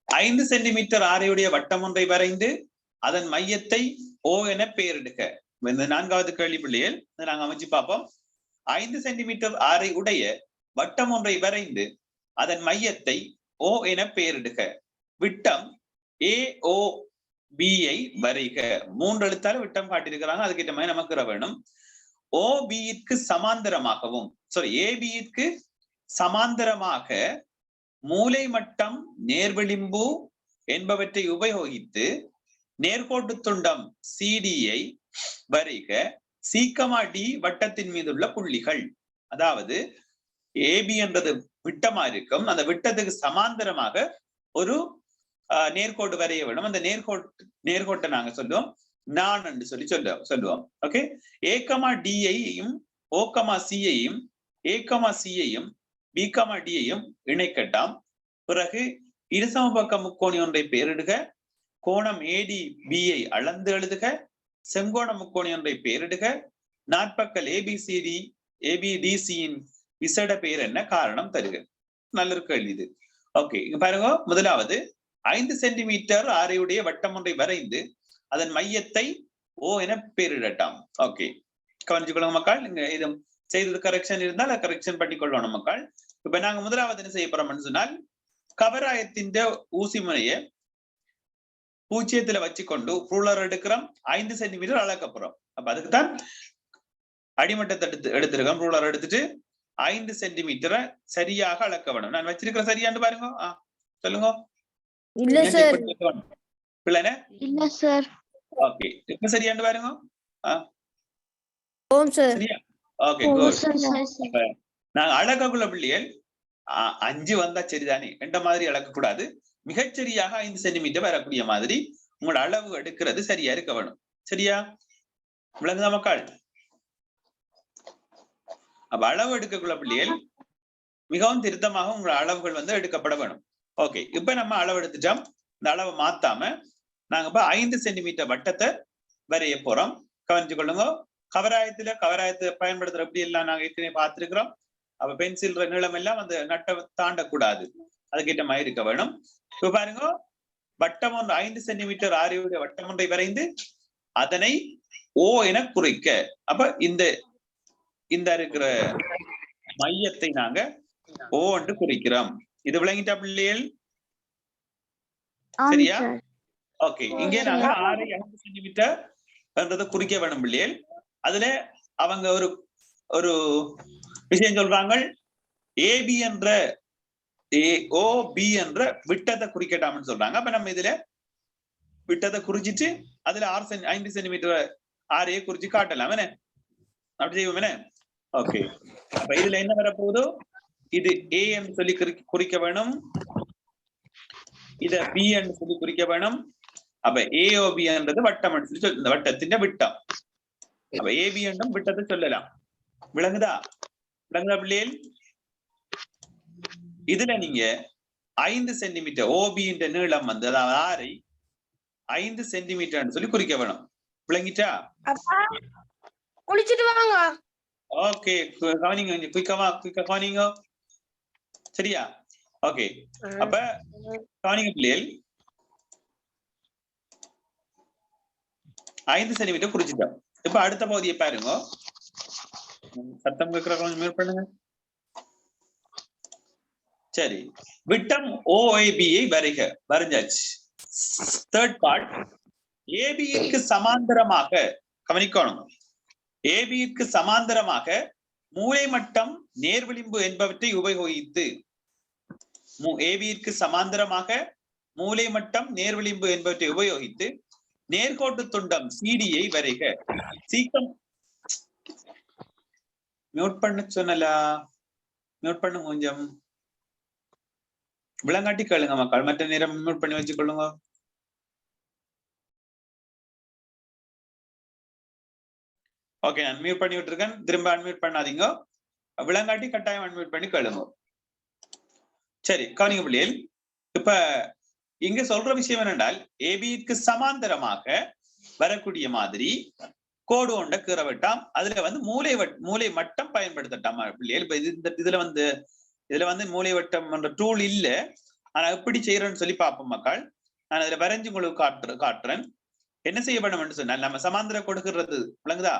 5 centimetre ஆரையுடைய வட்டம் ஒன்றை வரைந்து அதன் மையத்தை ஓ என பெயரிடுக. இந்த 4வது கேள்வி பிள்ளைகள் நாங்க அமைச்சு பார்ப்போம். 5 சென்டிமீட்டர் ஆரை உடைய வட்டம் ஒன்றை வரைந்து அதன் மையத்தை ஓ என பெயரிடுக. விட்டம் AOB-ஐ வரைக. 3 எழுத்தால விட்டம் காட்டியிருக்கிறாங்க. அதுக்கிட்ட மாதிரி நமக்கு வேணும். OB-க்கு சமாந்தரமாகவும் AB-க்கு சமாந்தரமாக மூலை மட்டம் நேர்விளிம்பு என்பவற்றை உபயோகித்து நேர்கோட்டு துண்டம் CD-யை வரைக. C,D வட்டத்தின் மீது உள்ள புள்ளிகள். அதாவது AB என்றது விட்டமா இருக்கும். அந்த விட்டத்துக்கு சமாந்தரமாக ஒரு நேர்கோடு வரைய வேணும். அந்த நேர்கோட்டை நாங்க சொல்லுவோம் நான் என்று சொல்லுவோம். ஓகே, A,D-யையும் O,C-யையும் A,C-யையும் B,D-யையும் இணைக்கட்டாம். பிறகு இருசமபக்க முக்கோணி ஒன்றை பெயரிடுக. கோணம் ADB-யை அளந்து எழுதுக. செங்கோண முக்கோணி ஒன்றை பெயரிடுக. நாற்பக்கல் ABDC-யின் விசேட பெயர் என்ன, காரணம் தருக. நல்ல கேள்வி இது. ஓகே, இங்க பாருங்க. முதலாவது 5 சென்டிமீட்டர் ஆரையுடைய வட்டம் ஒன்றை வரைந்து அதன் மையத்தை ஓ என பெயரிடட்டாம். ஓகே, கவனிச்சுக்கொள்ளுங்க மக்கள். இங்க இது செய்தது கரெக்ஷன் இருந்தால் கரெக்ஷன் பண்ணிக்கொள்ளணும் மக்கள். இப்ப நாங்க முதலாவது என்ன செய்ய போறோம்னு சொன்னால், கவராயத்தின் ஊசி முனையை 0 வச்சுக்கொண்டு ரூலர் எடுக்கிறோம். 5 சென்டிமீட்டர் அளக்க போறோம். அப்ப அதுக்குதான் அடிமட்டத்தை எடுத்திருக்கோம். ரூலர் எடுத்துட்டு 5 சென்டிமீட்டரை சரியாக அளக்க வேணும். நான் வச்சிருக்கிற சரியான்னு பாருங்க. சொல்லுங்க. இல்ல சார். பிள்ளைனே இல்ல சார். ஓகே, இப்ப சரியான்னு பாருங்க. ஓம் சார். சரியா? Okay, good. நாங்க அளக்கக்குள்ள பிள்ளைகள் 5 வந்தா சரிதானே என்ற மாதிரி அளக்க கூடாது. மிகச்சரியாக 5 சென்டிமீட்டர் வரக்கூடிய மாதிரி உங்களோட அளவு எடுக்கிறது சரியா இருக்க வேணும். சரியா? விளங்குதா மக்கள்? அப்ப அளவு எடுக்கக்குள்ள பிள்ளைகள் மிகவும் திருத்தமாக உங்களோட அளவுகள் எடுக்கப்பட வேணும். ஓகே, இப்ப நம்ம அளவு எடுத்துட்டோம். இந்த அளவை மாத்தாம நாங்க இப்ப 5 சென்டிமீட்டர் வட்டத்தை வரைய போறோம். கவனிச்சு கொள்ளுங்க. கவராயத்தை பயன்படுத்துற எப்படி எல்லாம் நாங்க ஏற்கனவே பார்த்திருக்கிறோம். அப்ப பென்சில் நீளம் எல்லாம் அந்த நட்டை தாண்டக்கூடாது. அதுக்கிட்ட மாதிரி இருக்க வேணும். இப்ப பாருங்க, வட்டம் ஒன்று 5 சென்டிமீட்டர் ஆரையுடைய வட்டம் ஒன்றை வரைந்து அதனை ஓ என குறிக்க. அப்ப இந்த இருக்கிற மையத்தை நாங்க ஓ என்று குறிக்கிறோம். இது விளங்கிட்டா பிள்ளைகள்? சரியா? ஓகே, இங்கே நாங்க 5 சென்டிமீட்டர் என்றதை குறிக்க வேணும் பிள்ளைகள். அதுல அவங்க ஒரு விஷயம் சொல்றாங்க. AB என்ற OB என்ற விட்டத்தை குறிக்கட்டாம்னு சொல்றாங்க. அப்ப நம்ம இதுல விட்டத்தை குறிச்சிட்டு அதுல 5 சென்டிமீட்டர் ஆரையை குறிச்சு காட்டலாம். என்ன அப்படி செய்வோம்? ஓகே, அப்ப இதுல என்ன வரப்போகுதோ இது A என்று சொல்லி குறிக்க வேணும். இத B என்று சொல்லி குறிக்க வேணும். அப்ப AOB என்றது வட்டம் என்று சொல்லி இந்த வட்டத்தின் விட்டம். அப்ப AB என்றும் விட்டத்தை சொல்லலாம். விளங்குதா பிள்ளைகள்? இதுல நீங்க 5 சென்டிமீட்டர் OB என்ற நீளம் அதாவது ஆரை 5 சென்டிமீட்டர் சொல்லி குறிக்க வேணும். விளங்கிட்டா? குளிச்சிட்டு வாங்க. ஓகே, கவனிங்க, குயிக்கா கவனிங்க. சரியா? ஓகே, அப்ப கவனிங்க பிள்ளைகள். 5 சென்டிமீட்டர் குறிச்சிட்டோம். இப்ப அடுத்த பகுதியை பாருங்க. சத்தம் கேட்கிற கொஞ்சம் மேல் பண்ணுங்க. சரி, விட்டம் OAB-யை வரைஞ்சாச்சு. தேர்ட் பார்ட், AB-க்கு சமாந்தரமாக கவனிக்கணும். AB-க்கு சமாந்தரமாக மூலை மட்டம் நேர்விளிம்பு என்பவற்றை உபயோகித்து AB-க்கு சமாந்தரமாக மூலை மட்டம் நேர்விளிம்பு என்பவற்றை உபயோகித்து நேர்கோட்டு துண்டம் CD-யை வரைக. சீக்கம் மியூட் பண்ண சொன்னலா? மியூட் பண்ணு கொஞ்சம். விளங்காட்டி கேளுங்க மக்கள். மற்ற நேரம் மியூட் பண்ணி வச்சுக்கொள்ளுங்க. ஓகே, நான் மியூட் பண்ணி விட்டுருக்கேன். திரும்ப அன்மியூட் பண்ணாதீங்க. விளங்காட்டி கட்டாயம் அன்மியூட் பண்ணி கேளுங்க. சரி, கவனிங்க பிள்ளைகள். இப்ப இங்க சொல்ற விஷயம் என்னென்றால், AB-க்கு சமாந்தரமாக வரக்கூடிய மாதிரி கோடு ஒன்றை கீற வெட்டாம். அதுல மூலை மட்டம் பயன்படுத்தட்டாமா பிள்ளைகள். இப்ப இதுல இதுல வந்து மூலை வட்டம் என்ற டூல் இல்ல. ஆனா எப்படி செய்யறேன்னு சொல்லி பார்ப்போம் மக்கள். நான் அதுல வரைஞ்சு உங்களுக்கு காட்டுறேன். என்ன செய்ய வேணும்னு சொன்னால் நம்ம சமாந்திர கொடுக்கிறது விளங்குதா?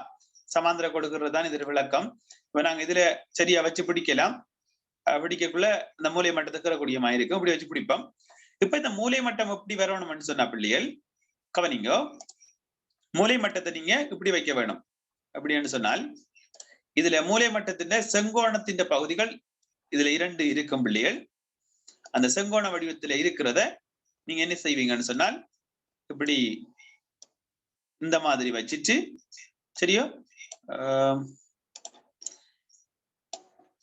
சமாந்திர கொடுக்கிறது தான் இது விளக்கம். இப்ப நாங்க இதுல சரியா வச்சு பிடிக்கலாம். பிடிக்கக்குள்ள இந்த மூலை மட்டத்துக்கு இருக்கக்கூடிய மாதிரி இருக்கும். இப்படி வச்சு பிடிப்போம். இப்ப இந்த மூலை மட்டம் எப்படி வரணும்னு சொன்னா பிள்ளைகள் கவனிங்க. மூலை மட்டத்தை நீங்க இப்படி வைக்க வேணும். அப்படின்னு சொன்னால் இதுல மூலை மட்டத்தின் செங்கோணத்தின் பகுதிகள் இதுல 2 இருக்கும் பிள்ளைகள். அந்த செங்கோண வடிவத்துல இருக்கிறத நீங்க என்ன செய்வீங்கன்னு சொன்னால் இப்படி இந்த மாதிரி வச்சிட்டு சரியோ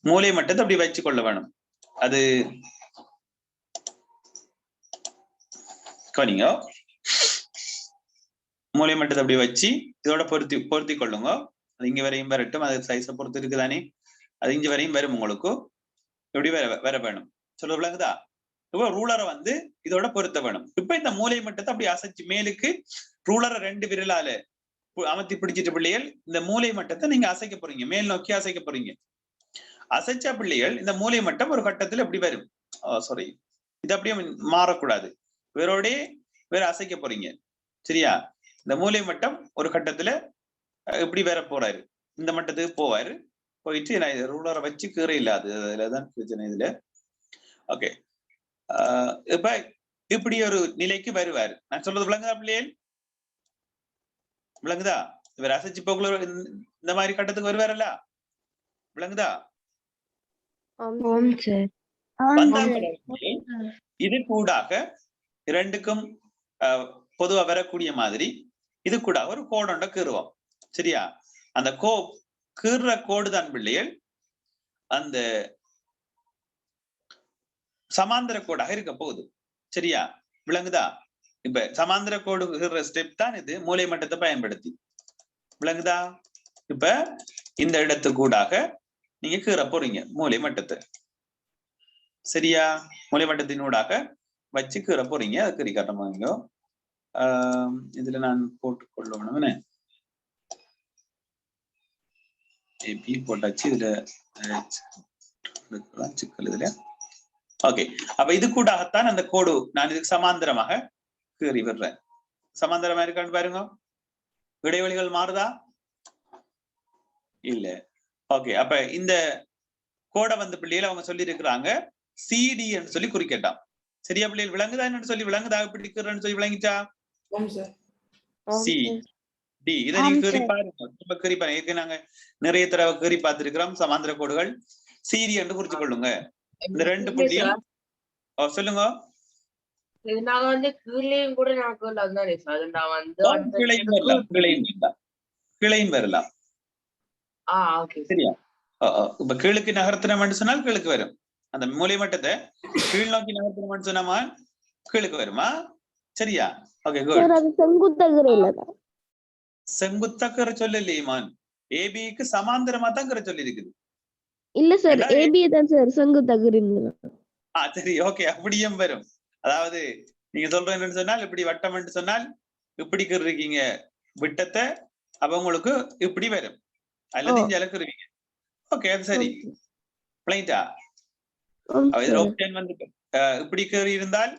மூலை மட்டத்தை அப்படி வச்சு கொள்ள வேணும். அது கவனிங்க. மூலை மட்டத்தை அப்படி வச்சு இதோட பொருத்தி கொள்ளுங்க. அது இங்க வரையும் வரட்டும். அது சைஸை பொறுத்து இருக்குதானே. அது இங்க வரையும் வரும் உங்களுக்கு. எப்படி வர வேணும் சொல்ல விளங்குதா? இப்போ ரூலரை வந்து இதோட பொருத்த வேணும். இப்ப இந்த மூலை மட்டத்தை அப்படி அசைச்சு மேலுக்கு ரூலரை 2 விரலால அமர்த்தி பிடிச்சிட்டு பிள்ளைகள் இந்த மூலை மட்டத்தை நீங்க அசைக்க போறீங்க. மேல் நோக்கி அசைக்க போறீங்க. அசைச்சா பிள்ளைகள் இந்த மூலை மட்டம் ஒரு கட்டத்துல எப்படி வரும். சாரி, இது அப்படியே மாறக்கூடாது. வேற அசைக்க போறீங்க. சரியா? இந்த மூலை மட்டம் ஒரு கட்டத்துல எப்படி வேற போறாரு. இந்த மட்டத்துக்கு போவாரு. போயிட்டு நான் ரூலரை வச்சு கீரை இல்லாது. அதுலதான் பிரச்சனை இதுல. ஓகே, இப்ப இப்படி ஒரு நிலைக்கு வருவாரு. நான் சொல்றது விளங்குதா பிள்ளைகள்? விளங்குதா? இவர் அசைச்சு போக்குள்ள இந்த மாதிரி கட்டத்துக்கு வருவாரல்ல, விளங்குதா? இது கூடாக 2க்கும் பொதுவா வரக்கூடிய மாதிரி இது கூட ஒரு கோடொண்ட கீறுவோம். சரியா? அந்த கீறுற கோடு தான் பிள்ளைகள் அந்த சமாந்திர கோடாக இருக்க போகுது. சரியா? விளங்குதா? இப்ப சமாந்திர கோடு கீறுற ஸ்டெப் தான் இது மூலை மட்டத்தை பயன்படுத்தி. விளங்குதா? இப்ப இந்த இடத்து கூடாக நீங்க கீற போறீங்க மூலை மட்டத்தை. சரியா? மூலை மட்டத்தின் ஊடாக வச்சு கீற போறீங்க. அது கறி காட்டமாங்க. இதுல நான் போட்டுக்கொள்ளணும்னு போட்டாச்சு. இதுல சிக்கல் இதுல. ஓகே, அப்ப இது கூடாகத்தான் அந்த கோடு நான் இதுக்கு சமாந்தரமாக கீறி விடுறேன். சமாந்தரமா இருக்கான்னு பாருங்க. இடைவெளிகள் மாறுதா? இல்ல. ஓகே, அப்ப இந்த கோடை வந்து பிள்ளைகள் அவங்க சொல்லி இருக்கிறாங்க சிடி என்று சொல்லி குறிக்கட்டாம். சரியா பிள்ளைகள்? விளங்குதா என்னன்னு சொல்லி விளங்குதா பிடிக்கிறன்னு சொல்லி விளங்கிச்சா? சி டி இதை நீங்க கீறி பாருங்க. கீறி பாருங்க. நாங்க நிறைய தடவை கீறி பார்த்திருக்கிறோம் சமாந்திர கோடுகள். சிடி என்று குறிச்சு கொள்ளுங்க. இந்த 2 புள்ளியும் சொல்லுங்க. நாங்க வந்து கீழையும் கூட கிளையும் வரலாம். சரியா? இப்ப கீழுக்கு நகர்த்தினோம்னு சொன்னால் கீழுக்கு வரும். அந்த மூலை மட்டத்தை கீழ் நோக்கி நகர்த்தினோம்னு சொன்னாமா கீழுக்கு வருமா? சரியா? Okay, good. செங்குத்தக்கரை சொல்லலையேமான். ஏபிக்கு சமாந்தரமா தான் கரை சொல்லி இருக்குது. இல்ல சார், ஏபி தான் சார் செங்குத்தக்கரை. சரி, ஓகே, அப்படியும் வரும். அதாவது நீங்க சொல்ற என்னன்னு சொன்னால் இப்படி வட்டம் என்று சொன்னால் இப்படி கீறீங்க விட்டத்தை, அப்ப உங்களுக்கு இப்படி வரும். அல்லது இங்க இழக்குறீங்க. ஓகே, அது சரி. பிளைட்டா வந்து இப்படி கீறி இருந்தால்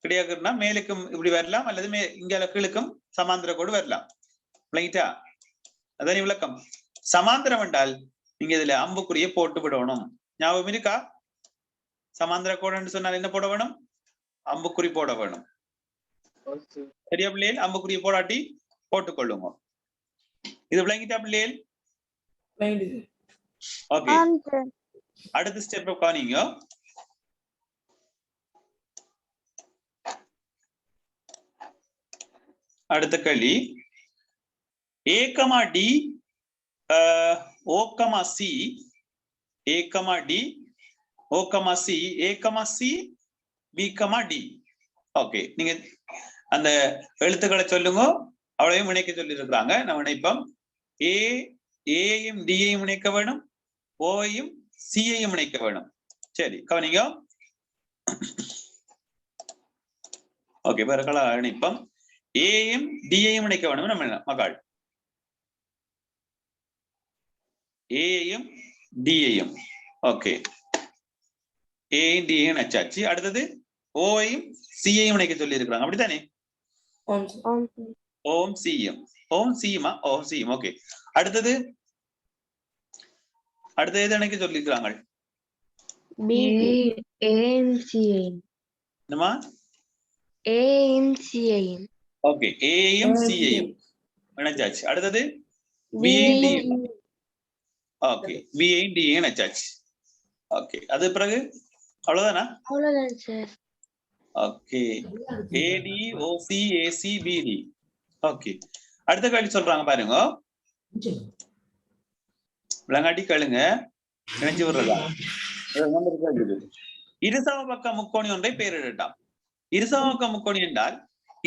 கிடையாக்குன்னா மேலுக்கும் இப்படி வரலாம், அல்லது இங்க கீழுக்கும் சமாந்திர கோடு வரலாம். பிளைட்டா? அதான் விளக்கம். சமாந்திரம் என்றால் நீங்க இதுல அம்புக்குரிய போட்டு விடணும். ஞாபகம் இருக்கா? சமாந்திர கோடு சொன்னால் என்ன போட வேணும்? அம்புக்குறி போட வேணும். சரியா பிள்ளைகள்? அம்புக்குரிய போடாட்டி போட்டுக்கொள்ளுங்க. இது விளங்கிட்டா பிள்ளைகள்? ஓகே, அடுத்த ஸ்டெப் காணிங்க. அடுத்த கேள்வி A, D, O, C, A, D, O, C, A, C, B, D. Okay, நீங்க அந்த எழுத்துக்களை சொல்லுங்க. அவ்வளவையும் இணைக்க சொல்லி இருக்கிறாங்க. நம்ம இணைப்போம். ஏயும் டியையும் இணைக்க வேணும், ஓயையும் சியையும் இணைக்க வேணும். சரி, கவனிங்க. ஓகே, பிறகு இணைப்போம். ஏயும் டியையும் இணைக்க வேணும் நம்ம மகள். ஏயும் டியையும் ஓகே, ஏயும் டியும் இணைச்சாச்சு. அடுத்தது ஓயும் சியையும் இணைக்க சொல்லி இருக்கிறாங்க, அப்படித்தானே? ஓம் சியும், ஓம் சியுமா, ஓம் சியும். ஓகே, அடுத்தது எது இணைக்க சொல்லி இருக்கிறாங்க? என்னமா? ஓகே, ஏயும் சியையும் இணைச்சாச்சு. அடுத்தது பியையும் டியும். ஓகே, பியையும் டியும் இணைச்சாச்சு. ஓகே, அது பிறகு அவ்வளவுதானா? அவ்வளவுதான் சார். ஓகே, ஏடி ஓசி ஏசி பிடி. ஓகே, அடுத்த கேள்வி சொல்றாங்க பாருங்க, விளங்காட்டி கேளுங்க, நினைச்சு விடுறதா? இருசம பக்க முக்கோணி ஒன்றை பெயரிடட்டாம். இருசம பக்க முக்கோணி என்றால்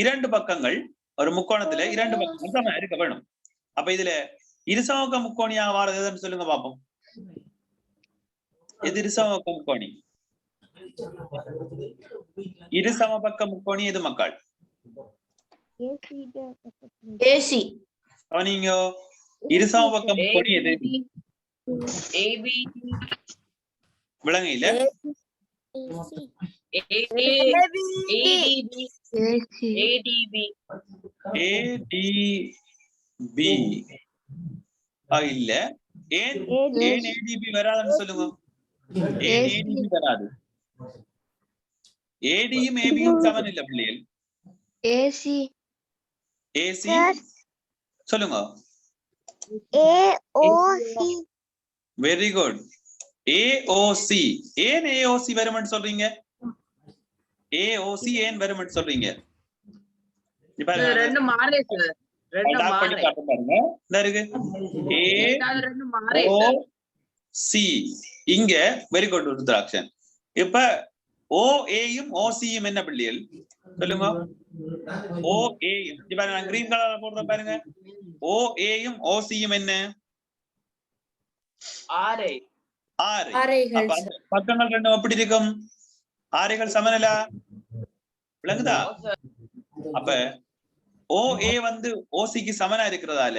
இரண்டு பக்கங்கள், ஒரு முக்கோணத்துல இரண்டு பக்கங்கள் சமம் இருக்க வேணும். அப்ப இதுல இருசம பக்க முக்கோணியா வாரதுன்னு சொல்லுங்க பாப்போம். எது இருசம பக்க முக்கோணி? இரு சமபக்க முக்கோணி எது மக்கள்? ஏசி. நீங்க இரு சமபக்க முக்கோணி எது? ஏபி. விளங்க இல்ல? ஏடிபி இல்ல. ஏன் ஏடிபி வராதுன்னு சொல்லுங்க. ஏன் ஏடிபி வராது? ஏடியும் ஏபியும் சமன் இல்ல பிள்ளைகள். ஏசி ஏசி சொல்லுங்க. ஏஓசி. Very good. ஏஓசி. ஏன் ஏஓசி வரும்னு சொல்றீங்க? ஏஓசி ஏன் வரும்னு சொல்றீங்க? ரெண்டு மாறே சார். ரெண்டு மாறே. பாருங்க. என்ன இருக்கு? ஏஓசி. இங்க வெரி குட் ருத்ராக்ஷன். இப்ப ஓஏயும் ஓசியும் என்ன பிள்ளைகள்? சொல்லுங்க. ஓஏயும் நான் கிரீன் கலர்ல போடுறேன் பாருங்க. ஓஏயும் ஓசியும் என்ன? ஆறு. பக்கங்கள் ரெண்டும் எப்படி இருக்கும்? ஆரைகள் சமநிலா விளங்குதா? அப்ப ஓஏ வந்து ஓசிக்கு சமனா இருக்கிறதால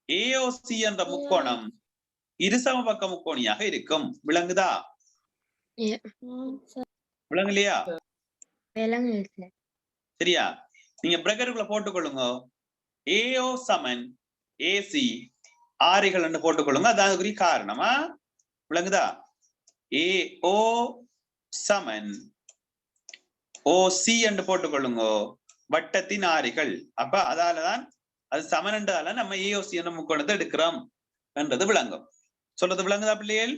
ஏஓசி என்ற முக்கோணம் இருசம பக்க முக்கோணியாக இருக்கும். விளங்குதா? விளங்கலையா? சரியா? நீங்க பிரகருக்குள்ள போட்டுக்கொள்ளுங்க. ஏஓ சமன் ஏசி ஆரைகள் போட்டுக்கொள்ளுங்க. அதான் காரணமா? விளங்குதா? ஏஓ சமன் ஓசி என்று போட்டுக்கொள்ளுங்க, வட்டத்தின் ஆரைகள். அப்ப அதாலதான் அது சமன் என்றால நம்ம ஏஓசி என்ற முக்கோணத்தை எடுக்கிறோம் என்றது விளங்கும். சொல்றது விளங்குதா பிள்ளைகள்?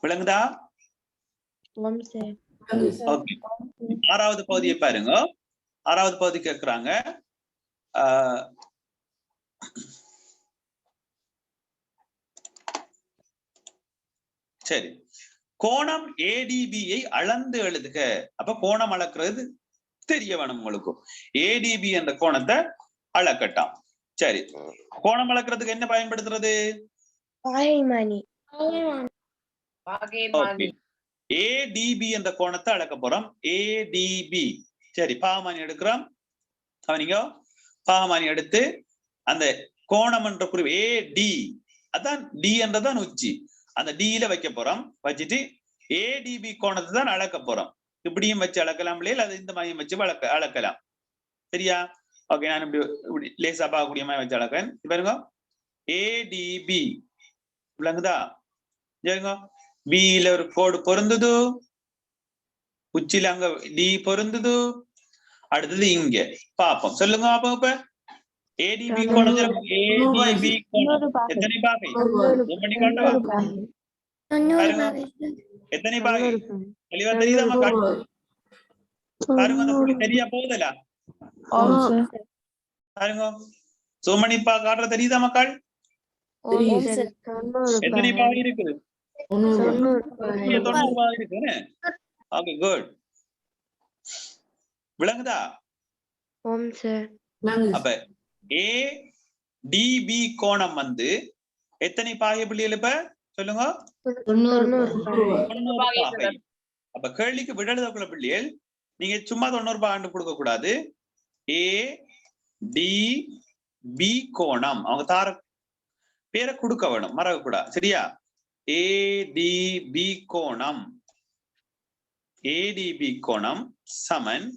விளங்குதா? ஆறாவது பகுதியை பாருங்க. ஆறாவது பகுதி கேட்கிறாங்க. சரி, கோணம் ஏடிபியை அளந்து எழுதுக. அப்ப கோணம் அளக்கிறது தெரிய வேணும் உங்களுக்கு. ஏடிபி என்ற கோணத்தை அளக்கட்டாம். சரி, கோணம் அளக்கிறதுக்கு என்ன பயன்படுத்துறது? ஏடிபி என்ற கோணத்தை அளக்க போறோம். ஏடிபி. சரி, பாகமானி எடுக்கிறோம். அவனிங்க பாகமானி எடுத்து அந்த கோணம் என்ற குறிப்பு ஏடி, அதான் டி என்றதான் உச்சி, அந்த டியில வைக்க போறோம். வச்சுட்டு ஏடிபி கோணத்தை தான் அளக்க போறோம். இப்படியும் வச்சு அளக்கலாம் இல்லையா? அது இந்த மையம் வச்சு அளக்கலாம். சரியா? ஓகே, நான் இப்படி லேசா பார்க்கக்கூடிய மாதிரி வச்சு அளக்கிறேன். பாருங்க, ஏடிபி விளங்குதா? பில ஒரு கோடு பொருந்தது, உச்சில அங்க டி பொருந்தது. அடுத்தது இங்க பாப்போம். சொல்லுங்க பாப்போம். இப்ப ஏடிபி கோணம் எத்தனை பாகை? எத்தனை பாகை? தெளிவா தெரியுதா மக்கள்? பாருங்க, அந்த புள்ளி சரியா போகுதல? பாருங்க, சோமணிப்பா காட்டுற தெரியுதா மக்கள்? எத்தனை பாகை இருக்குது? 90 பாகை இருக்கு. Okay, good. விளங்குதா? அப்ப ஏடிபி கோணம் வந்து எத்தனை பாகை பிள்ளைகள்? இப்ப சொல்லுங்க. 90 பாகை. அப்ப கேள்விக்கு விடலுக்குள்ள பிள்ளைகள் நீங்க சும்மா 90 பாகை கொடுக்க கூடாது. ஏடிபி கோணம் அவங்க தார பேரை கொடுக்க வேணும், மறக்க கூடாது. சரியா? ஏடிபி கோணம் ஏடிபி கோணம் சமன்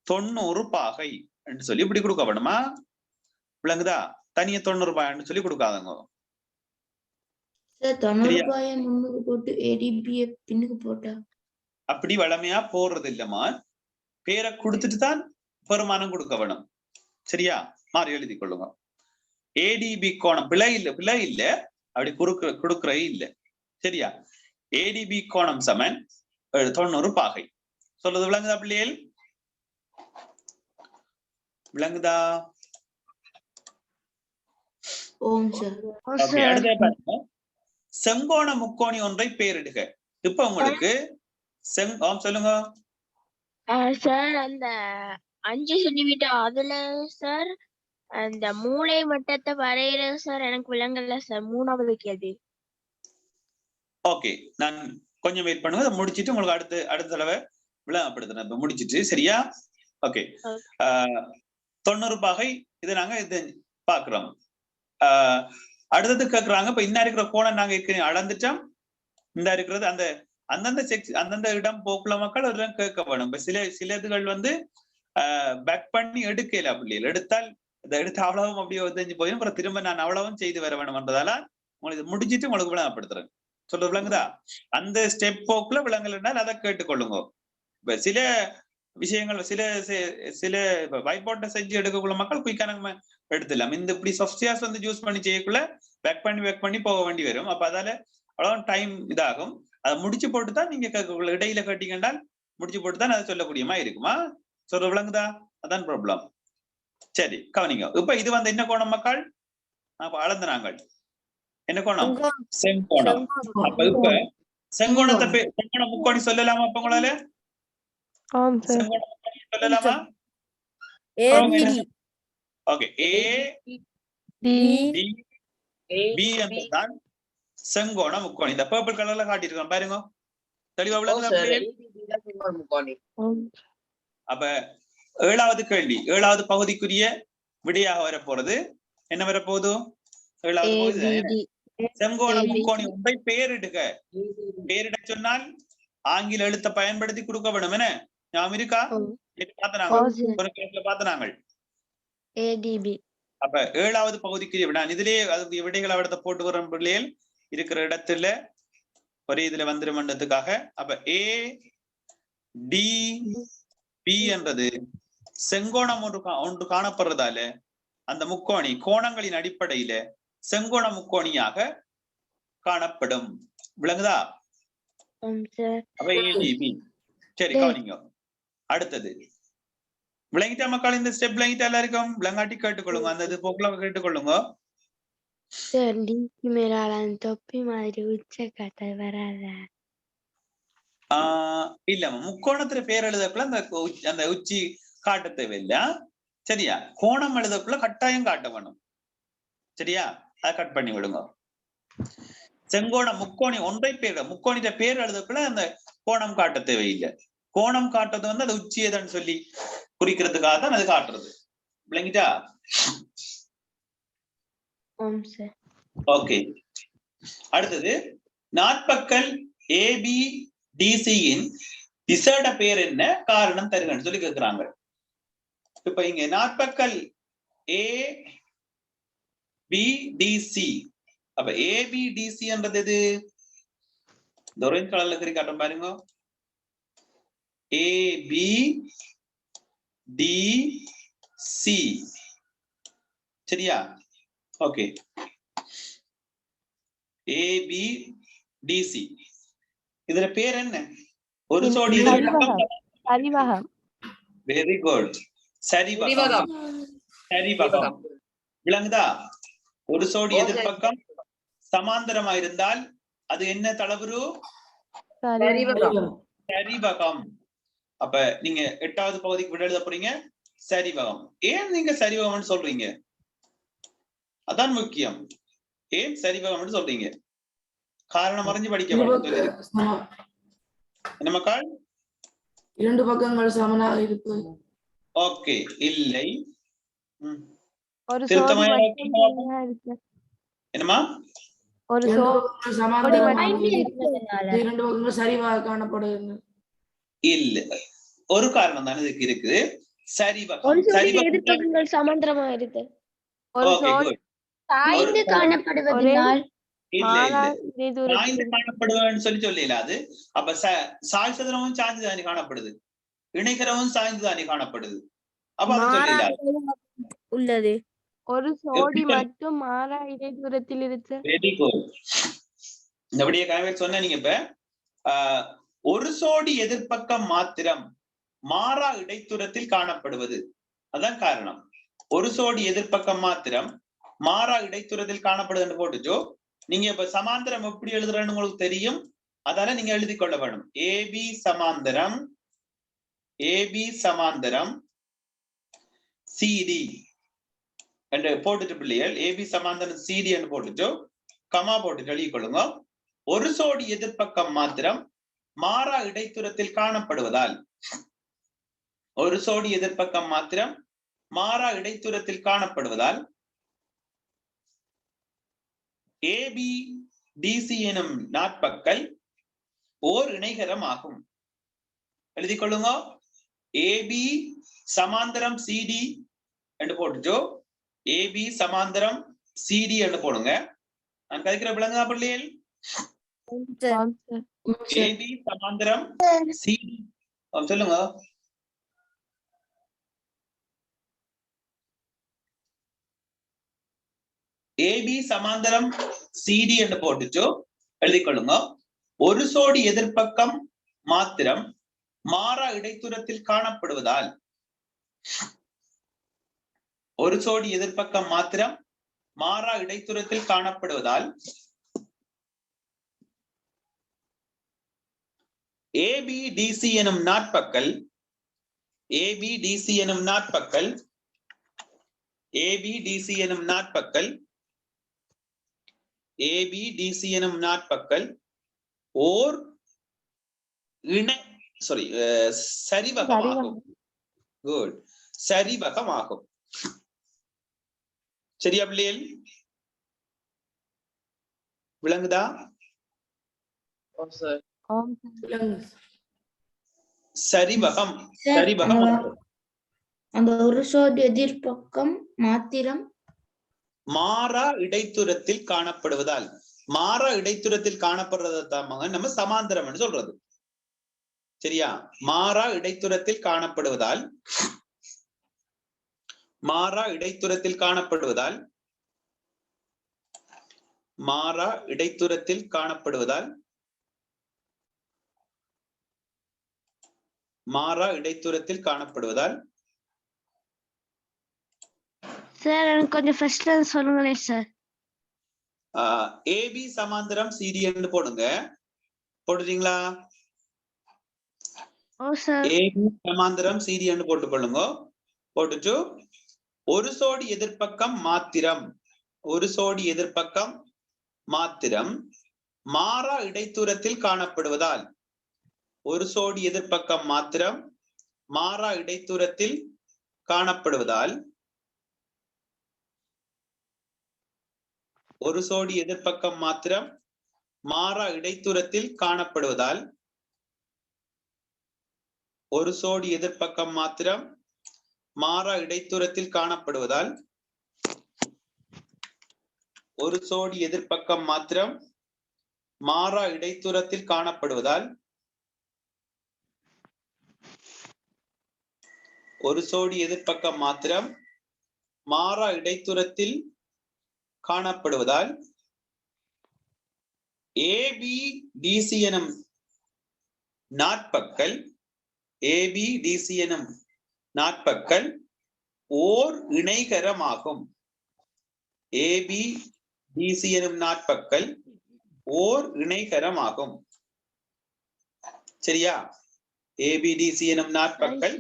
90 பாகை என்று சொல்லி இப்படி கொடுக்க வேணுமா? விளங்குதா? தனியா 90 பாகைன்னு சொல்லி கொடுக்காதங்க. சார் 90 ரூபாயை முன்னுக்கு போட்டு ஏடிபியை பின்னுக்கு போட்டா அப்படி வளமையா போடுறது இல்லம்மா. பேரை கொடுத்துட்டு தான் பெருமானம் கொடுக்க வேணும். சரியா? மாறி எழுதி கொள்ளுங்க. ஏடிபி கோணம் பிழை இல்ல அப்படி கொடுக்கறே இல்ல. சரியா? ஏடிபி கோணம் சமன் 90 பாகை. சொல்றது விளங்குதா பிள்ளைகள்? விளங்குதா? ஓம் சார். அடுத்த பாருங்க. செங்கோண முக்கோணி ஒன்றை பெயரிடுக. இப்ப உங்களுக்கு சொல்லுங்க சார். அந்த 5 சென்டிமீட்டர் அதுல சார் அந்த மூளை மட்டத்தை வரைகிறது சார் எனக்கு விளங்கல சார். 3வது கேள்வி. ஓகே, நான் கொஞ்சம் வெயிட் பண்ணுங்க. அதை முடிச்சிட்டு உங்களுக்கு அடுத்த தடவை விளங்கப்படுத்துறேன். இப்ப முடிச்சிட்டு சரியா? ஓகே. 90 பாகை இது நாங்க இது பாக்குறோம். அடுத்தது கேக்குறாங்க. இப்ப இன்னும் இருக்கிற கோணம் நாங்க அளந்துட்டோம். இந்த இருக்கிறது அந்த அந்தந்த இடம் போக்குல மக்கள் அதெல்லாம் கேட்க வேணும். இப்ப சில இதுகள் வந்து பேக் பண்ணி எடுக்கல. பிள்ளைகள் எடுத்தால் இதை எடுத்து அவ்வளவும் அப்படியே ஒதுஞ்சு போயிடும். அப்புறம் திரும்ப நான் அவ்வளவும் செய்து வர வேணும்ன்றதால உங்களுக்கு முடிஞ்சிட்டு உங்களுக்கு விளங்கப்படுத்துறேன். சொல்றது விளங்குதா? அந்த ஸ்டெப் போக்குல விளங்கலைன்னா அதை கேட்டுக்கொள்ளுங்க. இப்ப சில விஷயங்கள் சில ஒயிட் போர்ட்டை செஞ்சு எடுக்கக்குள்ள மக்கள் குயிக்கா நம்ம எடுத்துடலாம். இந்த இப்படி சாஃப்ட்வேர்ஸ் வந்து யூஸ் பண்ணி செய்யக்குள்ள பேக் பண்ணி போக வேண்டி வரும். அப்ப அதால அவ்வளவு டைம் இதாகும். அதை முடிச்சு போட்டு தான் நீங்க இடையில கேட்டீங்கன்றால் முடிச்சு போட்டு தான் அதை சொல்லக்கூடியமா இருக்குமா? சொல்ற விளங்குதா? அதான் ப்ராப்ளம். சரி, கவனிங்க. இப்ப இது வந்து என்ன கோணம் மக்கள்? அளந்த நாங்கள் என்ன கோணம்? செங்கோணம். அப்ப இப்ப செங்கோணத்தை செங்கோண முக்கோணி சொல்லலாமா? அப்ப உங்களால செங்கோண முக்கோணி சொல்லலாமா? ஓகே. பி என்றுதான் செங்கோண முக்கோணி. இந்த பர்பிள் கலர்ல காட்டியிருக்கோம் பாருங்க. தெளிவா விளங்குதா? அப்ப 7வது கேள்வி, 7வது பகுதிக்குரிய விடையாக வரப்போறது என்ன வரப்போகுது? 7வது பகுதி செங்கோண முக்கோணி ஒன்றை பெயரிடுக. பெயரிட சொன்னால் ஆங்கில எழுத்தை பயன்படுத்தி கொடுக்க வேண்டும். என்ன ஞாபகம் இருக்கா? பார்த்தனாங்க. அப்ப 7வது பகுதிக்குரிய விட இதுலயே அதுக்கு விடைகளை அவடத்தை போட்டு வர பிள்ளைகள் இருக்கிற இடத்துல ஒரே இதுல வந்துருமன்றதுக்காக. அப்ப ஏ டி பி என்றது செங்கோணம் ஒன்று காணப்படுறதால அந்த முக்கோணி கோணங்களின் அடிப்படையில செங்கோண முக்கோணியாக காணப்படும். விளங்குதா? அப்ப ஏடிபி. சரி, கவனிங்க. அடுத்தது விளங்கிட்டா மக்கள்? இந்த ஸ்டெப் விளங்கிட்டா எல்லாருக்கும்? விளங்காட்டி கேட்டுக்கொள்ளுங்க. அந்த இது போக்குல கேட்டுக்கொள்ளுங்க. தொப்பி மாதிரி உச்சக்கட்டை வராத. இல்ல, முக்கோணத்துல பேர் எழுதக்குள்ள அந்த உச்சி காட்ட தேவையில்லை. சரியா? கோணம் எழுதக்குள்ள கட்டாயம் காட்ட வேணும். சரியா? அதை கட் பண்ணி விடுங்க. செங்கோண முக்கோணி ஒன்றை பேர் முக்கோணிட்ட பேர் எழுதக்குள்ள அந்த கோணம் காட்ட தேவையில்லை. கோணம் காட்டுறது வந்து அது உச்சியதன்னு சொல்லி குறிக்கிறதுக்காக தான் அது காட்டுறது. விளங்கிட்டா? ஓகே. அடுத்தது நாற்பக்கல் ABDCயின் விசேட பெயர் என்ன? காரணம் தருகன்னு சொல்லி கேட்கிறாங்க. இப்ப இங்க நாற்பக்கல் ABDC. அப்ப ABDC என்றது எது? இந்த ஆரஞ்சு கலர்ல கறி காட்டும் பாருங்க. ABDC. சரியா? ஓகே. ABDC இதுல பேர் என்ன? ஒரு சோடி சரிவகம். Very good. சரிவகம். சரிவகம். விளங்குதா? ஒரு சோடி எதிர்பக்கம் சமாந்தரமா இருந்தால் அது என்ன தளவுரு? சரிவகம். அப்ப நீங்க 8வது பகுதிக்கு விட எழுத போறீங்க சரிவகம். ஏன் நீங்க சரிவகம்னு சொல்றீங்க? அதான் முக்கியம். ஏன் சரிவகம்னு சொல்றீங்க? காரணம் அறிஞ்சு படிக்க வேண்டும். என்ன மக்கள்? 2 பக்கங்கள் சமனாக இருக்கு. ஓகே. இல்லை. ஒரு என்னமா? ஒரு இரண்டு சோடி பக்கங்கள் சமாந்தரமாக மட்டும் இருக்கிறதுனால. இரண்டு பக்கங்கள் சரிவாக காணப்படுகிறது. இல்ல, ஒரு காரணம் தானே இதுக்கு இருக்குது. ஒரு சரிவகம். சோடி சரிவகம் எதிர்ப்பக்கங்கள் சமாந்தரமா இருக்கு. ஒரு ஓகே, சோடி குட். சாய்ந்து காணப்படுவதனால் இல்ல மாறா இல்ல இதே தூரத்தில் சாய்ந்து காணப்படுவேன்னு சொல்லல. அது அப்ப சாய் சதுரமும் சாய்ந்து தானே காணப்படுது, இணைகரமும் சாய்ந்து தானே காணப்படுது. அப்ப அது சொல்லல. உள்ளது. ஒரு சோடி மட்டும் மாறா இதே தூரத்தில் இருக்கு. Very good. அப்படியே கணவர் சொன்ன நீங்க இப்ப ஒரு சோடி எதிர்ப்பக்கம் மாத்திரம் மாறா இடைத்தூரத்தில் காணப்படுவது, அதான் காரணம். ஒரு சோடி எதிர்ப்பக்கம் மாத்திரம் மாறா இடைத்தூரத்தில் காணப்படுதுன்னு போட்டுச்சோ. நீங்க இப்ப சமாந்தரம் எப்படி எழுதுறன்னு உங்களுக்கு தெரியும், அதால நீங்க எழுதி கொள்ள வேணும். ஏபி சமாந்தரம் சிடி என்று போட்டுட்டு பிள்ளைகள் ஏபி சமாந்தரம் சிடி என்று போட்டுச்சோ கமா போட்டு எழுதி கொள்ளுங்க. ஒரு சோடி எதிர்ப்பக்கம் மாத்திரம் மாறா இடைத்தூரத்தில் காணப்படுவதால், ஒரு சோடி எதிர்ப்பக்கம் மாத்திரம் மாறா இடைத்தூரத்தில் காணப்படுவதால் ஏபி டிசி எனும் நாட்பக்கல் ஓர் இணைகரம் ஆகும். எழுதிக் கொள்ளுங்க. ஏபி சமாந்தரம் சிடி என்று போட்டுச்சோ ஏபி சமாந்தரம் சிடி என்று போடுங்க. நான் கதைக்கிற விளங்கா பிள்ளைகள்? ஏபி சமாந்தரம் சிடி சொல்லுங்க. ஏபி சமாந்தரம் சிடி என்று போட்டுச்சோ எழுதிக் கொள்ளுங்க. ஒரு சோடி எதிர்ப்பக்கம் மாத்திரம் மாறா இடைத்தூரத்தில் காணப்படுவதால், ஒரு சோடி எதிர்ப்பக்கம் மாத்திரம் மாறா இடைத்தூரத்தில் காணப்படுவதால் ஏபி டிசி எனும் நாட்பக்கல் ஓர் சரிவகமாகும். குட், சரிவகமாகும். சரியா பிள்ளைகள்? விளங்குதா? சரிவகம். அந்த ஒரு சோடி எதிர்ப்பக்கம் மாத்திரம் மாறா இடைத்தூரத்தில் காணப்படுவதால், மாறா இடைத்தூரத்தில் காணப்படுறதாங்க நம்ம சமாந்தரம் என்று சொல்றது. சரியா? மாறா இடைத்தூரத்தில் காணப்படுவதால், மாறா இடைத்தூரத்தில் காணப்படுவதால் சார் எனக்கு கொஞ்சம் ஃபர்ஸ்ட்ல சொல்லுங்களேன் சார். ஏபி சமாந்தரம் சிடி என்று போடுங்க. போட்டுட்டீங்களா? ஏபி சமாந்தரம் சிடி என்று போட்டுக் கொள்ளுங்க. போட்டுட்டு ஒரு சோடி எதிர்ப்பக்கம் மாத்திரம் மாறா இடைத்தூரத்தில் காணப்படுவதால், ஒரு சோடி எதிர்ப்பக்கம் மாத்திரம் மாறா இடைத்தூரத்தில் காணப்படுவதால் ஒரு சோடி எதிர்ப்பக்கம் மாத்திரம் மாறா இடைத்தூரத்தில் காணப்படுவதால் ஒரு சோடி எதிர்ப்பக்கம் மாத்திரம் மாறா இடைத்தூரத்தில் காணப்படுவதால் ஒரு சோடி எதிர்ப்பக்கம் மாத்திரம் மாறா இடைத்தூரத்தில் காணப்படுவதால் ஒரு சோடி எதிர்ப்பக்கம் மாத்திரம் மாறா இடைத்தூரத்தில் காணப்படுவதால் ஏபி டிசி எனும் நாட்பக்கல் ஓர் இணைகரமாகும். ஏபி டிசி எனும் நாட்பக்கல் ஓர் இணைகரமாகும். சரியா? ஏபிடிசி எனும் நாட்பக்கல்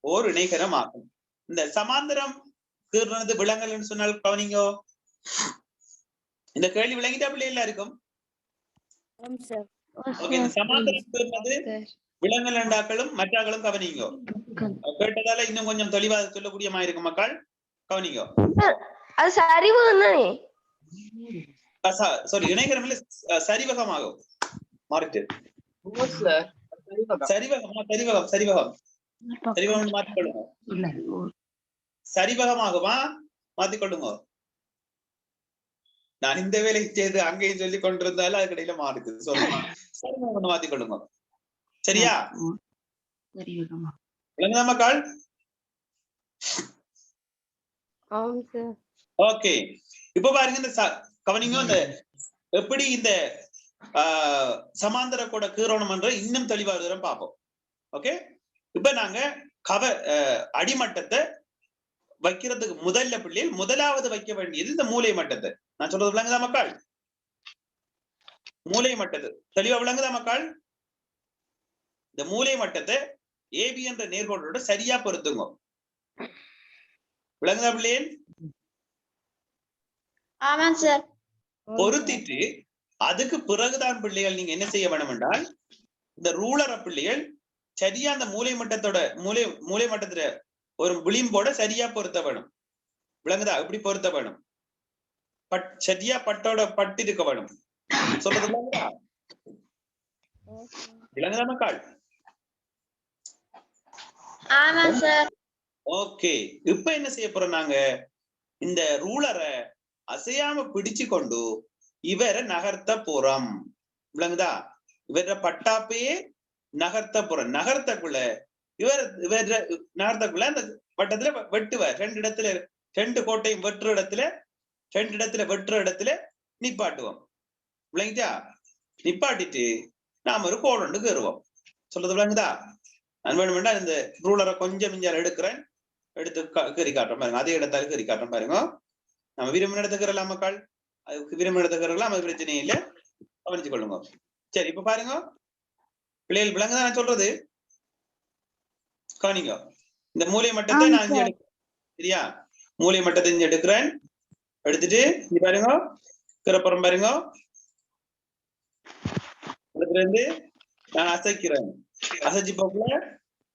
ஓர் இணைகரமாகும். இந்த சமாந்தரம் தீர்றது விலங்கல்னு சொன்னால் கவனிங்கோ. இந்த கேள்வி விளங்கிட்டா பிள்ளை எல்லாருக்கும்? ஓகே, இந்த சமாந்தரம் தீர்றது விலங்கல் என்றாக்களும் மற்றாக்களும் கவனிங்கோ. கேட்டதால இன்னும் கொஞ்சம் தெளிவா சொல்லக்கூடிய மாதிரி இருக்கும் மக்கள். கவனிங்கோ. அது சரிவகம் தானே? சாரி இணைகரம் இல்ல, சரிவகமாகும் மாறிட்டு ஓ சார் சரிவகம் சரிவகம் சரிவகம் சரிவகம் மாற்றிக்கொள்ளுங்க. சரிவகமாகுமா மாத்திக்கொள்ளுங்க. நான் இந்த வேலை செய்து அங்கேயும் சொல்லி கொண்டிருந்தாலும் அதுக்கடையில மாறுது. சொல்லுங்க சரிவகம் மாத்திக்கொள்ளுங்க. சரியா? விளங்குதா மக்கள்? ஆமாம் சார். ஓகே, இப்ப பாருங்க இந்த கவனிங்க, இந்த எப்படி இந்த சமாந்தர கூட கீறணும் என்ற இன்னும் தெளிவா தூரம் பார்ப்போம். ஓகே, இப்ப நாங்க அடிமட்டத்தை வைக்கிறதுக்கு முதல்ல பிள்ளைகள் முதலாவது வைக்க வேண்டியது இந்த மூலை மட்டத்தை. நான் சொல்றது விளங்குதா மக்கள்? மூலை மட்டத்தை தெளிவா விளங்குதா மக்கள்? இந்த மூலை மட்டத்தை ஏபி என்ற நேர்கோட்டோட சரியா பொருத்துங்க. விளங்குதா பிள்ளைகள்? ஆமாம் சார். பொருத்திட்டு அதுக்கு பிறகுதான் பிள்ளைகள் நீங்க என்ன செய்ய வேணும் என்றால், இந்த ரூலரை பிள்ளைகள் சரியா அந்த மூலை மட்டத்தோட மூலை மட்டத்துல ஒரு விளிம்போட சரியா பொருத்த வேணும். விளங்குதா? இப்படி பொருத்த வேணும். சரியா பட்டோட பட்டு இருக்க வேணும். சொல்றது விளங்குதா? விளங்குதா மக்கள்? ஆமாம் சார். ஓகே, இப்ப என்ன செய்ய போறோம் நாங்க, இந்த ரூலரை அசையாம பிடிச்சு கொண்டு இவரை நகர்த்த போறோம். விளங்குதா? இவர பட்டாப்பையே நகர்த்த போறோம். நகர்த்தக்குள்ள இவர நகர்த்தக்குள்ள அந்த வட்டத்துல வெட்டுவார். ரெண்டு கோட்டையும் வெட்டுற இடத்துல நிப்பாட்டுவோம். விளங்கிட்டா? நிப்பாட்டிட்டு நாம ஒரு கோடு கேறுவோம். சொல்றது விளங்குதா? நான் வேணுமெண்டா இந்த ரூலரை கொஞ்சம் மிஞ்சால் எடுக்கிறேன், எடுத்து கறி காட்டுறோம் பாருங்க. அதே இடத்தால கறி காட்டுறோம் பாருங்க. நம்ம விரும்பின இடத்துக்கிறலாம் மக்கள், அதுக்கு விரும்பின இடத்துக்கிறலாம், அது பிரச்சனை இல்லை, கவனிச்சு கொள்ளுங்க. சரி, இப்ப பாருங்க பிள்ளைகள், விளங்குதான் நான் சொல்றது? கவனிங்க, இந்த மூலை மட்டத்தை நான் இங்க எடுக்கிறேன். சரியா? மூலை மட்டத்தை இங்க எடுக்கிறேன். எடுத்துட்டு இங்க பாருங்க, கிரப்புறம் பாருங்க, இடத்துல இருந்து நான் அசைக்கிறேன். அசைச்சு போக்குல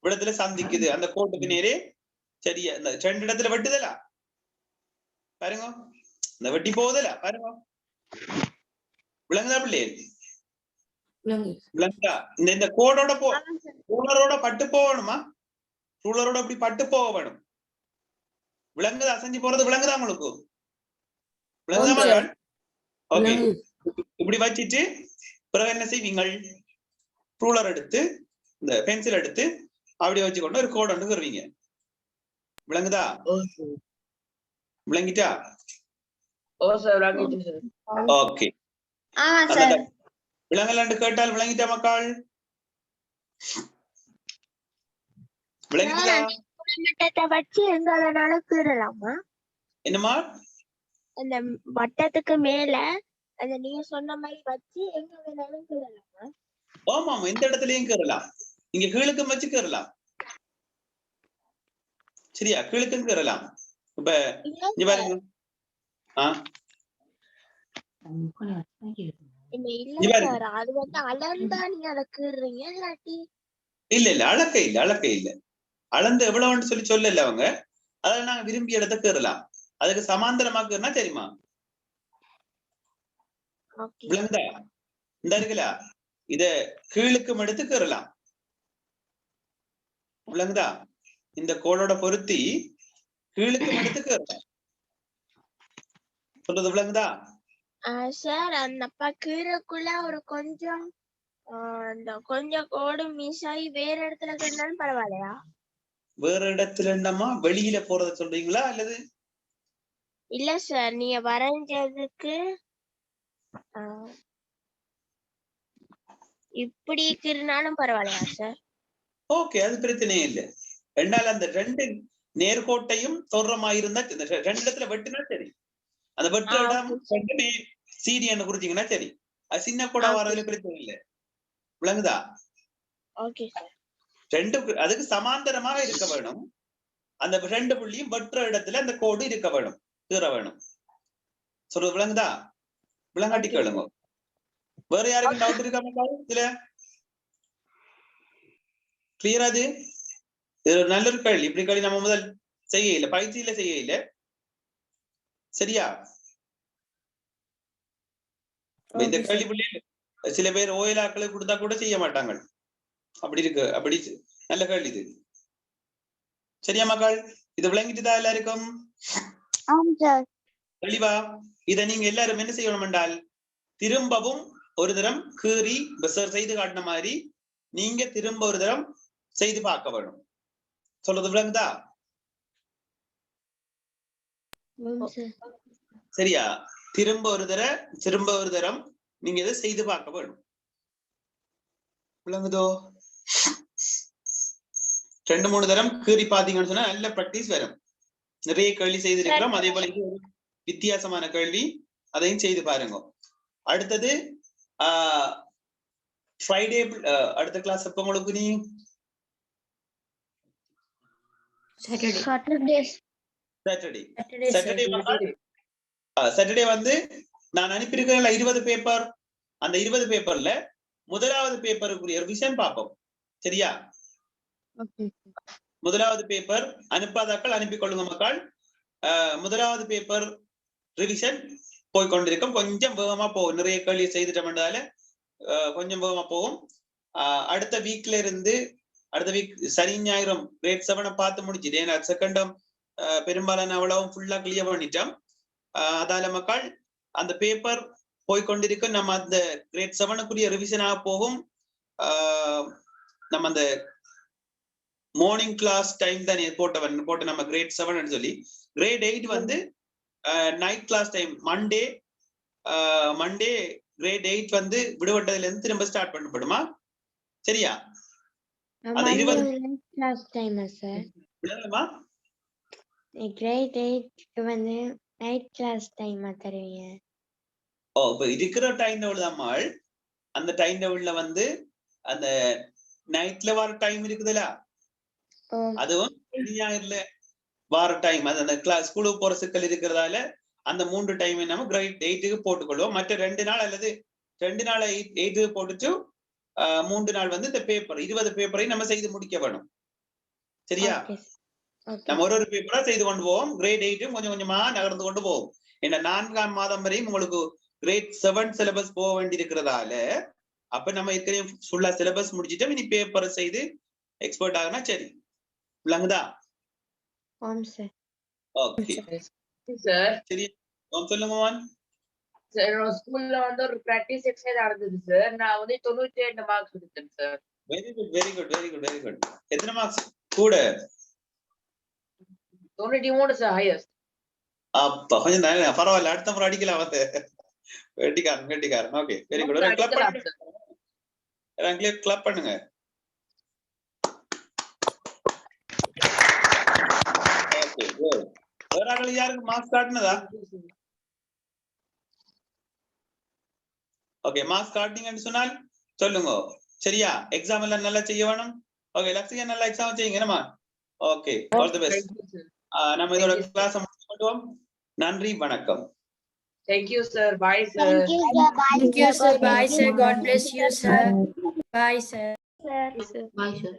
இடத்துல சந்திக்குது அந்த கோட்டுக்கு நேரே. சரியா? இந்த ரெண்டு இடத்துல வெட்டுதலா பாருங்க, இந்த வெட்டி போகுதல பாருங்க. விளங்குதா பிள்ளை? விளங்குதா? இந்த கோடோட ரூலரோட பட்டு போகணுமா? ரூலரோட இப்படி பட்டு போக வேணும். விளங்குதா? அசைஞ்சு போறது விளங்குதா உங்களுக்கு? விளங்குதா மக்கள்? ஓகே, இப்படி வச்சிட்டு பிறகு என்ன செய்வீங்கள்? ரூலர் எடுத்து இந்த பென்சில் எடுத்து அப்படி வச்சுக்கொண்டு ஒரு கோடு ஒன்று வருவீங்க. விளங்குதா? விளங்கிட்டா? ஓகே, விளங்கலாண்டு கேட்டால் விளங்கிட்டா மக்கள்? விளங்கிட்டா? மட்டத்தை வச்சு எங்க வேணாலும் கீறலாமா? என்னமா? அந்த வட்டத்துக்கு மேல அந்த நீங்க சொன்ன மாதிரி வச்சு எங்க வேணாலும் கீறலாமா? ஆமா, எந்த இடத்துலயும் கீறலாம். இங்க கீழுக்கும் வச்சு கீறலாம். சரியா? கீழுக்கும் கீறலாம். இப்ப இங்க பாருங்க. அது வந்து அளந்தா நீங்க அதை கீறுறீங்க இல்லாட்டி? இல்ல அளக்க இல்ல. அளந்து எவ்வளவுன்னு சொல்லல அவங்க. அதாவது நாங்க விரும்பிய இடத்த கீறலாம். அதுக்கு சமாந்தரமாக்குன்னா தெரியுமா? விளங்குதா? இந்த இருக்குல்ல, இத கீழுக்கும் எடுத்து கீறலாம். விளங்குதா? இந்த கோடோட பொருத்தி கீழுக்கும் எடுத்து கீறலாம். சொல்றது விளங்குதா? சார், அந்த கீறக்குள்ள ஒரு கொஞ்சம் கொஞ்சம் கோடு மிஸ் ஆகி வேற இடத்துல கீறினாலும் பரவாயில்லையா? வேற இடத்துல என்னமா வெளியில போறத சொல்றீங்களா அல்லது? இல்ல சார், நீங்க வரைஞ்சதுக்கு இப்படி கீறினாலும் பரவாயில்லையா சார்? ஓகே, அது பிரச்சனையே இல்லை. ரெண்டால அந்த ரெண்டு நேர்கோட்டையும் தோற்றமாயிருந்தா ரெண்டு இடத்துல வெட்டுனா சரி. அந்த வெட்டு இடம் ரெண்டுமே சீரியன்னு குறிச்சீங்கன்னா சரி. அது சின்ன கூட வர்றதுல பிரச்சனை இல்லை. விளங்குதா? Okay sir. ரெண்டு அதுக்கு சமாந்தரமாக இருக்க வேணும். அந்த ரெண்டு புள்ளியும் வெற்ற இடத்துல அந்த கோடு இருக்க வேணும், கீற வேணும். சொல்றது விளங்குதா? விளங்காட்டி கேளுங்க. வேற யாருக்கும் டவுட் இருக்கா இதுல? கிளியரா? இது நல்ல ஒரு கேள்வி. இப்படி கேள்வி நம்ம முதல் செய்ய இல்லை, பயிற்சியில செய்ய இல்லை. சரியா? இந்த கேள்வி பிள்ளைகள் சில பேர் ஓயலாக்களை கொடுத்தா கூட செய்ய மாட்டாங்க. அப்படி இருக்கு. அப்படி நல்ல கேள்வி இது. சரியா மக்கள்? இது விளங்கிட்டுதா எல்லாருக்கும்? தெளிவா? இதை நீங்க எல்லாரும் என்ன செய்யணும் என்றால் திரும்பவும் ஒரு தரம் கீறி செய்து காட்டின மாதிரி நீங்க திரும்ப ஒரு தரம் செய்து பார்க்க வேணும். சொல்றது விளங்குதா? சரியா? திரும்ப ஒரு தரம் நீங்க இதை செய்து பார்க்க வேணும். விளங்குதோ? 2-3 தரம் கீறி பாத்தீங்கன்னு சொன்னா நல்ல பிராக்டிஸ் வரும். நிறைய கேள்வி செய்திருக்கிறோம். அதே போல இது ஒரு வித்தியாசமான கேள்வி, அதையும் செய்து பாருங்க. அடுத்தது ஃப்ரைடே அடுத்த கிளாஸ் எப்ப உங்களுக்கு? நீ சாட்டர்டே வந்து நான் அனுப்பியிருக்கிறேன் 20 பேப்பர். அந்த 20 பேப்பர்ல முதலாவது பேப்பருக்குரிய ரிவிஷன் பார்ப்போம். சரியா? முதலாவது பேப்பர் அனுப்பாதாக்கள் அனுப்பி கொள்ளுங்க மக்கள். முதலாவது பேப்பர் ரிவிஷன் போய்கொண்டிருக்கும். கொஞ்சம் வேகமா போகும். நிறைய கேள்வி செய்துட்டோம்னால கொஞ்சம் வேகமா போகும். அடுத்த வீக்ல இருந்து அடுத்த வீக் சனி ஞாயிறும் கிரேட் 7 பார்த்து முடிச்சுட்டு, ஏன்னா செகண்டும் பெரும்பாலான அவ்வளவும் ஃபுல்லா கிளியர் பண்ணிட்டோம். அதால மக்கள் அந்த பேப்பர் போய்கொண்டிருக்கும். நம்ம அந்த கிரேட் 7க்குரிய ரிவிஷனாக போகும். நம்ம அந்த மார்னிங் கிளாஸ் டைம் தான் போட்ட நம்ம கிரேட் 7 சொல்லி. கிரேட் 8 வந்து night class time Monday grade 8 வந்து விடுபட்டதுல இருந்து திரும்ப ஸ்டார்ட் பண்ணப்படுமா? சரியா? அந்த 20 கிளாஸ் டைம் சார். விளங்குமா? கிரேட் 8 வந்து நைட் கிளாஸ் டைம் தருவீங்க. இப்ப இருக்கிற டைம் டேபிள் தான் அந்த டைம் டேபிள்ல வந்து அந்த நைட்ல வர டைம் இருக்குதுல்ல, அதுவும் ஞாயிறுல வார டைம். அது அந்த கிளாஸ் ஸ்கூலுக்கு போற சிக்கல் இருக்கிறதால அந்த 3 டைம் நம்ம கிரேட் 8க்கு போட்டுக்கொள்வோம். மற்ற 2 நாள் அல்லது 2 நாள் 8க்கு போட்டுட்டு 3 நாள் வந்து இந்த பேப்பர் 20 பேப்பரையும் நம்ம செய்து முடிக்க வேணும். சரியா? நம்ம ஒரு பேப்பரா செய்து கொண்டு போவோம். கிரேட் 8 கொஞ்சம் கொஞ்சமா நகர்ந்து கொண்டு போவோம். ஏன்னா 4ஆம் மாதம் வரையும் உங்களுக்கு கிரேட் 7 சிலபஸ் போக வேண்டி இருக்கிறதால அப்ப நம்ம ஏற்கனவே ஃபுல்லா சிலபஸ் முடிச்சுட்டோம். இனி பேப்பரை செய்து எக்ஸ்பர்ட் ஆகுனா சரி. விளங்குதா? Okay sir. சரி, சொல்லுங்க மோகன். சார் ஸ்கூல்ல வந்து ஒரு பிராக்டிஸ் எக்ஸசைஸ் நடந்தது சார். நான் வந்து 92 மார்க்ஸ் எடுத்தேன் sir. Very good very good very good very good. எத்தனை மார்க்ஸ் கூட? 93 சார் ஹையஸ்ட். அப்ப கொஞ்சம் பரவாயில்ல. அடுத்த முறை அடிக்கலாம் வந்து. வெட்டிக்காரன். Okay very good. கிளப் பண்ணுங்க. கிளப் பண்ணுங்க. Okay good. வேற யாருக்கு மார்க்ஸ் காட்டுனதா? ஓகே மார்க்ஸ் காட்டிங்கன்னு சொன்னால் சொல்லுங்க. சரியா? எக்ஸாம் எல்லாம் நல்லா செய்ய வேணும். ஓகே லக்ஷ்மியா நல்லா எக்ஸாம் செய்யுங்க. என்னமா? Okay all the best. நம்ம இதோட கிளாஸ் முடிச்சுடுவோம். நன்றி வணக்கம். Thank you sir. Bye sir. Thank you sir. Bye sir. God bless you sir. Bye sir. Sir. Bye sir.